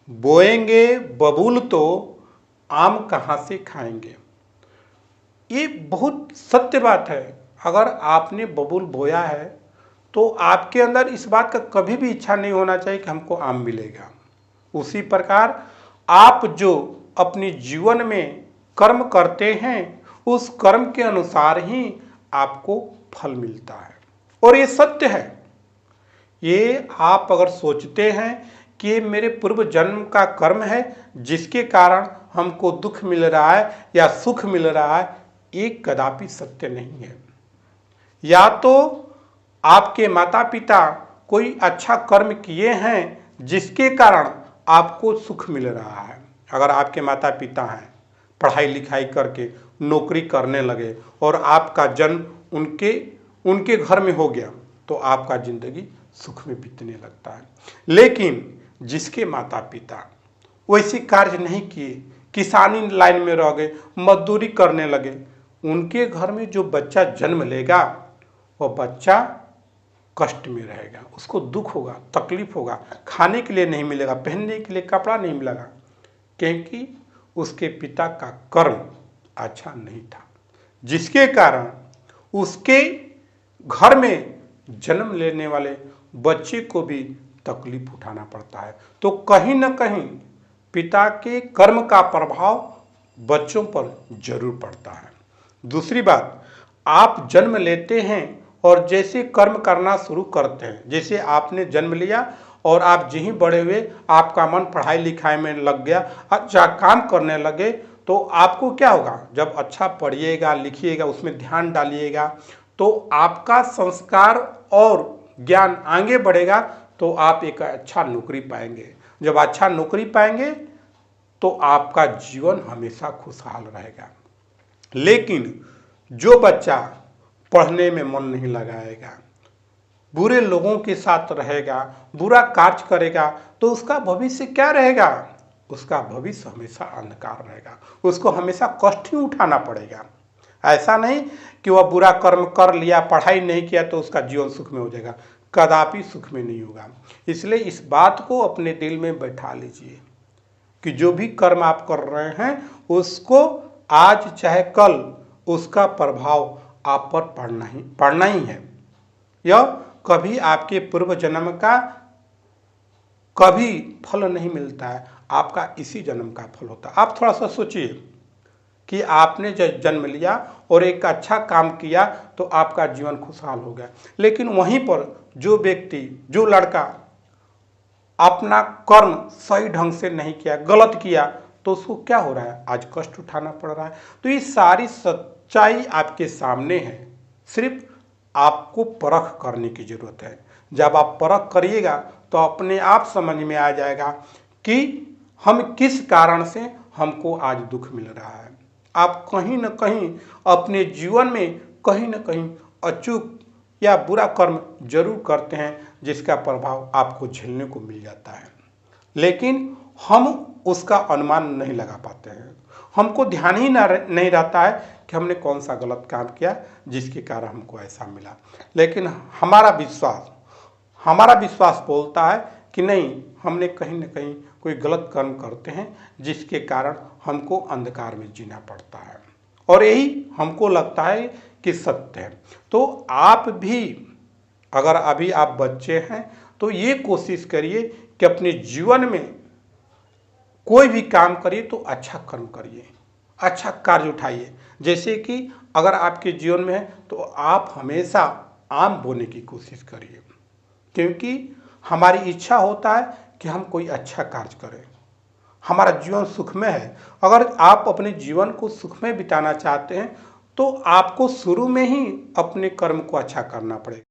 बोएंगे बबूल तो आम कहाँ से खाएंगे। ये बहुत सत्य बात है। अगर आपने बबूल बोया है तो आपके अंदर इस बात का कभी भी इच्छा नहीं होना चाहिए कि हमको आम मिलेगा। उसी प्रकार आप जो अपने जीवन में कर्म करते हैं उस कर्म के अनुसार ही आपको फल मिलता है और ये सत्य है। ये आप अगर सोचते हैं कि ये मेरे पूर्व जन्म का कर्म है जिसके कारण हमको दुख मिल रहा है या सुख मिल रहा है, ये कदापि सत्य नहीं है। या तो आपके माता पिता कोई अच्छा कर्म किए हैं जिसके कारण आपको सुख मिल रहा है। अगर आपके माता पिता हैं, पढ़ाई लिखाई करके नौकरी करने लगे और आपका जन्म उनके घर में हो गया तो आपका जिंदगी सुख में बीतने लगता है। लेकिन जिसके माता पिता वैसे कार्य नहीं किए, किसानी लाइन में रह गए, मजदूरी करने लगे, उनके घर में जो बच्चा जन्म लेगा वह बच्चा कष्ट में रहेगा, उसको दुख होगा, तकलीफ होगा, खाने के लिए नहीं मिलेगा, पहनने के लिए कपड़ा नहीं मिलेगा, क्योंकि उसके पिता का कर्म अच्छा नहीं था, जिसके कारण उसके घर में जन्म लेने वाले बच्चे को भी तकलीफ उठाना पड़ता है। तो कहीं ना कहीं पिता के कर्म का प्रभाव बच्चों पर जरूर पड़ता है। दूसरी बात, आप जन्म लेते हैं और जैसे कर्म करना शुरू करते हैं, जैसे आपने जन्म लिया और आप जी ही बड़े हुए, आपका मन पढ़ाई लिखाई में लग गया, अच्छा काम करने लगे, तो आपको क्या होगा, जब अच्छा पढ़िएगा लिखिएगा उसमें ध्यान डालिएगा तो आपका संस्कार और ज्ञान आगे बढ़ेगा तो आप एक अच्छा नौकरी पाएंगे। जब अच्छा नौकरी पाएंगे तो आपका जीवन हमेशा खुशहाल रहेगा। लेकिन जो बच्चा पढ़ने में मन नहीं लगाएगा, बुरे लोगों के साथ रहेगा, बुरा कार्य करेगा, तो उसका भविष्य क्या रहेगा? उसका भविष्य हमेशा अंधकार रहेगा, उसको हमेशा कष्ट ही उठाना पड़ेगा। ऐसा नहीं कि वह बुरा कर्म कर लिया, पढ़ाई नहीं किया तो उसका जीवन सुख में हो जाएगा, कदापि सुख में नहीं होगा। इसलिए इस बात को अपने दिल में बैठा लीजिए कि जो भी कर्म आप कर रहे हैं उसको आज चाहे कल उसका प्रभाव आप पर पड़ना ही है। यह कभी आपके पूर्व जन्म का कभी फल नहीं मिलता है, आपका इसी जन्म का फल होता है। आप थोड़ा सा सोचिए कि आपने जब जन्म लिया और एक अच्छा काम किया तो आपका जीवन खुशहाल हो गया, लेकिन वहीं पर जो व्यक्ति, जो लड़का अपना कर्म सही ढंग से नहीं किया, गलत किया, तो उसको क्या हो रहा है? आज कष्ट उठाना पड़ रहा है। तो ये सारी सच्चाई आपके सामने है, सिर्फ आपको परख करने की जरूरत है। जब आप परख करिएगा तो अपने आप समझ में आ जाएगा कि हम किस कारण से हमको आज दुख मिल रहा है। आप कहीं ना कहीं अपने जीवन में कहीं ना कहीं अचूक या बुरा कर्म जरूर करते हैं जिसका प्रभाव आपको झेलने को मिल जाता है, लेकिन हम उसका अनुमान नहीं लगा पाते हैं। हमको ध्यान ही नहीं रहता है कि हमने कौन सा गलत काम किया जिसके कारण हमको ऐसा मिला। लेकिन हमारा विश्वास बोलता है कि नहीं, हमने कहीं ना कहीं कोई गलत कर्म करते हैं जिसके कारण हमको अंधकार में जीना पड़ता है, और यही हमको लगता है कि सत्य है। तो आप भी अगर अभी आप बच्चे हैं तो ये कोशिश करिए कि अपने जीवन में कोई भी काम करिए तो अच्छा कर्म करिए, अच्छा कार्य उठाइए। जैसे कि अगर आपके जीवन में है तो आप हमेशा आम बोने की कोशिश करिए, क्योंकि हमारी इच्छा होता है कि हम कोई अच्छा कार्य करें, हमारा जीवन सुखमय है। अगर आप अपने जीवन को सुखमय बिताना चाहते हैं तो आपको शुरू में ही अपने कर्म को अच्छा करना पड़ेगा।